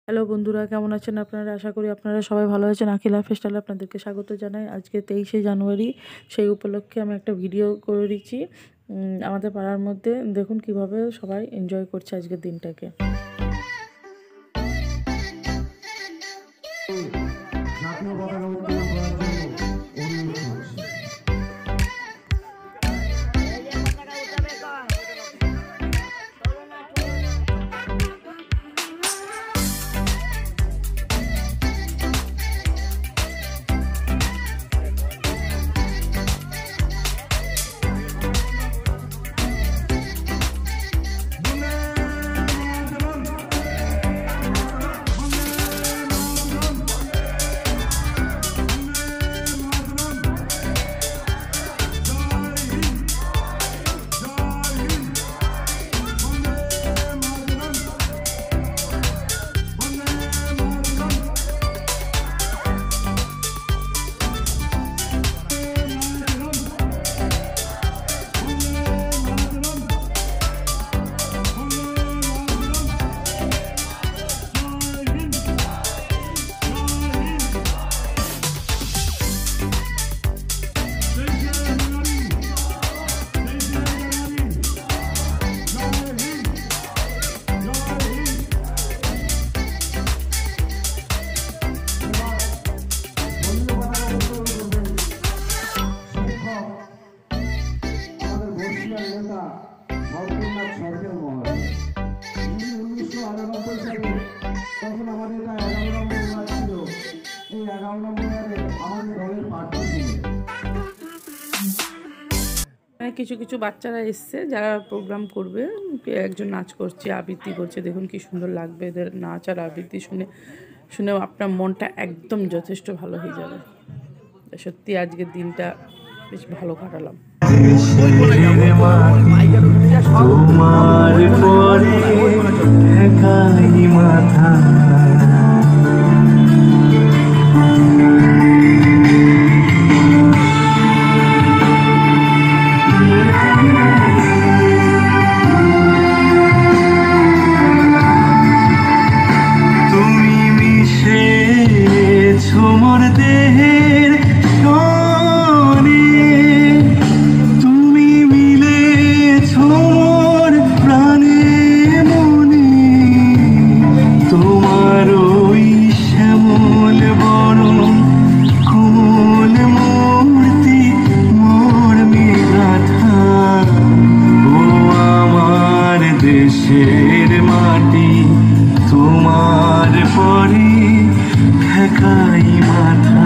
Hello বন্ধুরা, কেমন আছেন আপনারা? আশা করি আপনারা সবাই ভালো আছেন। আখি লাইফস্টাইলে আপনাদেরকে স্বাগত জানাই। আজকে 23শে জানুয়ারি, সেই উপলক্ষে আমি একটা ভিডিও করে দিচ্ছি আমাদের পাড়ার মধ্যে। দেখুন কিভাবে সবাই এনজয় করছে আজকের দিনটাকে। কিছু কিছু বাচ্চারা এসছে যারা প্রোগ্রাম করবে, একজন নাচ করছে, আবৃত্তি করছে। দেখুন কি সুন্দর লাগবে এদের নাচ আর আবৃত্তি শুনেও আপনার মনটা একদম যথেষ্ট ভালো হয়ে যাবে। সত্যি আজকের দিনটা বেশ ভালো কাটালাম। দেশের মাটি তোমার পরে ঠেকাই মাথা।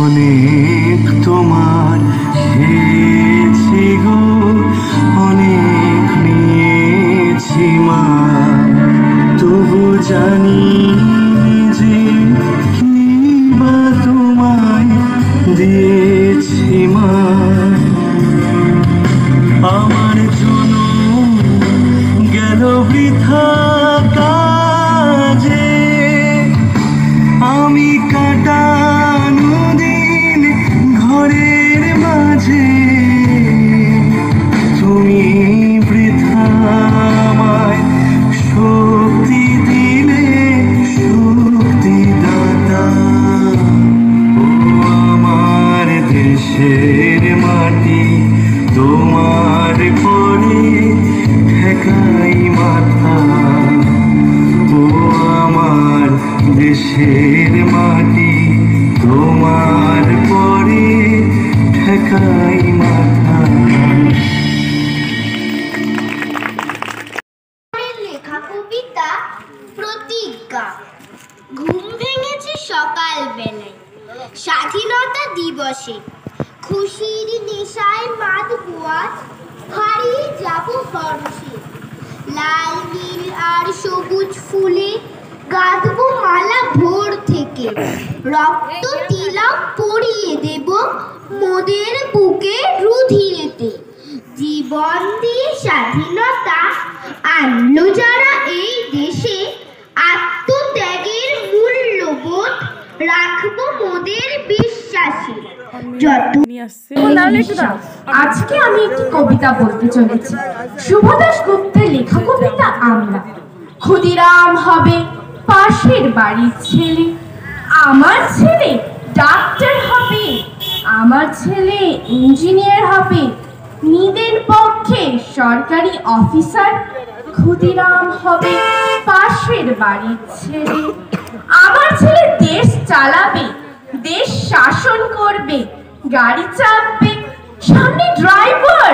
অনেক তোমার খেয়েছি গো, অনেক নিয়েছি মা, তবু জানি দিয়েছি মা। আমার জনম গেল বৃথা কাজে, আমি কাটানো দিন ঘরের মাঝে, তুমি বৃথা আমায় শক্তি দিলে, শক্তি দাতা। দেশের মাটি তোমার পরে ঠেকাই মাথা, ও আমার দেশের মাটি তোমার পরে ঠেকাই মাথা। লেখা কবিতা প্রতিজ্ঞা। ঘুম ভেঙেছে সকাল বেলায় স্বাধীনতা দিবসে, খুশির নেশায় মাতবো আজ, হারিয়ে যাব হর্ষে। লাল নীল আর সবুজ ফুলে গাঁথবো মালা ভোর থেকে, রক্ত তিলক পরিয়ে দেব মোদের বুকে রুধিরেতে। জীবন দিয়ে স্বাধীনতা আনলো যারা এই দেশে, আত্মত্যাগের মূল্যবোধ রাখবো মোদের বিশ্বাসে। যত নিয়ে আসছে। আজকে আমি একটি কবিতা বলতে চলেছি। শুভদাস গুপ্তের লেখা কবিতা আমরা। ক্ষুদিরাম হবে পাশের বাড়ির ছেলে, আমার ছেলে ডাক্তার হবে, আমার ছেলে ইঞ্জিনিয়ার হবে, নিদের পক্ষে সরকারি অফিসার। ক্ষুদিরাম হবে পাশের বাড়ির ছেলে, আমার ছেলে দেশ চালাবে, দেশ শাসন করবে, গাড়ি চাপবে, সামনে ড্রাইভার,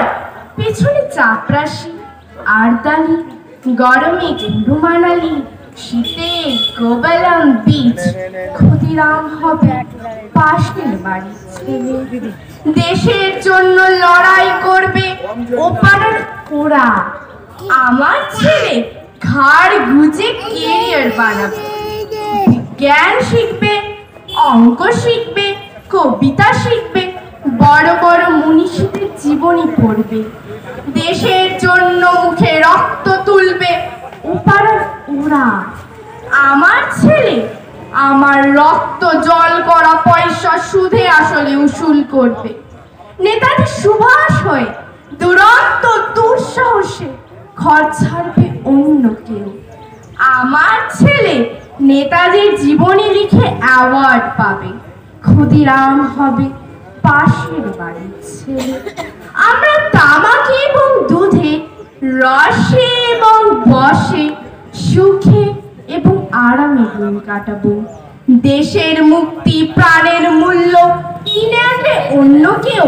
পেছনে চাপরাশি, আরদালি, গরমে কুল্লু মানালি, শীতে গোবালাম বিচ। ক্ষুদিরাম হবে পাশের বাড়ির ছেলে, দেশের জন্য লড়াই করবে ও পাড়ার ওরা, আমার ছেলে ঘাড় গুজে কেরিয়ার বানাবে, জ্ঞান শিখবে, অঙ্ক শিখবে, কবিতা শিখবে, বড় বড় মনীষীদের জীবনী পড়বে, দেশের জন্য মুখে রক্ত তুলবে ও পাড়ার ওরা, আমার ছেলে আমার রক্ত জল করা পয়সা সুদে আসলে উসুল করবে, নেতাজি সুভাষ হয়ে দুরন্ত দুঃসাহসে ঘর ছাড়বে অন্য কেউ, আমার ছেলে নেতাজির জীবনী লিখে অ্যাওয়ার্ড পাবে। ক্ষুদিরাম হবে পাশের বাড়ির ছেলে, আমরা তামাকে এবং দুধে, রসে এবং বসে, সুখে এবং আরামে দিন কাটাবো, দেশের মুক্তি প্রাণের মূল্য কিনে আনবে অন্য কেউ,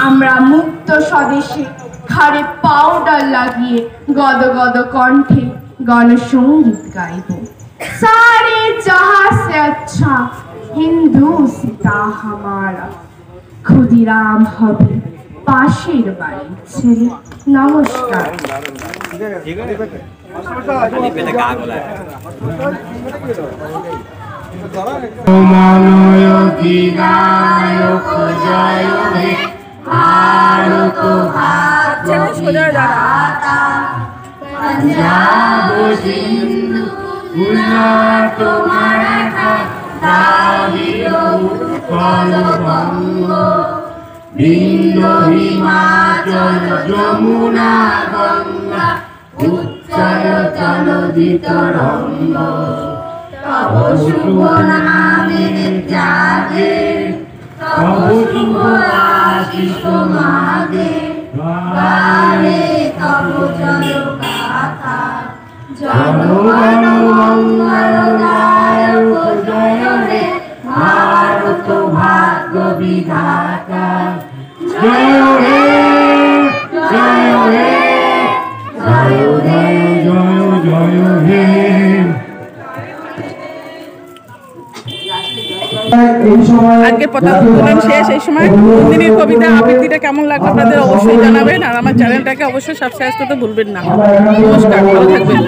আমরা মুক্ত স্বদেশে ঘাড়ে পাউডার লাগিয়ে গদ গদ কণ্ঠে গণসঙ্গীত গাইব। সারে জাহাঁ সে আচ্ছা হিন্দুস্তা হামারা। ক্ষুদিরাম হবে পাশের বাড়ির ছেলে। নমস্কার। অধিনায়ক জয় হে ভারত ভাগ্যবিধাতা, পঞ্জাব সিন্ধু গুজরাট মারাঠা দ্রাবিড় উৎকল বঙ্গ, বিন্ধ্য হিমাচল যমুনা গঙ্গা উচ্চল জলধি তরঙ্গ, তব শুভ নামে জাগে, তব শুভ আশিস মাগে, গানে তব জয় গাথা, জনগণ মঙ্গল দায়ক জয় হে ভারত ভাগ্য বিধাতা। জয় হে জয় হে জয় হে জয় জয় হে। আজকে প্রোগ্রাম শেষ। এই সময় নন্দিনীর কবিতা আবৃত্তিটা কেমন লাগলো আপনাদের অবশ্যই জানাবেন, আর আমার চ্যানেলটাকে অবশ্যই সাবস্ক্রাইব করতে ভুলবেন না। নমস্কার, ভালো থাকবেন।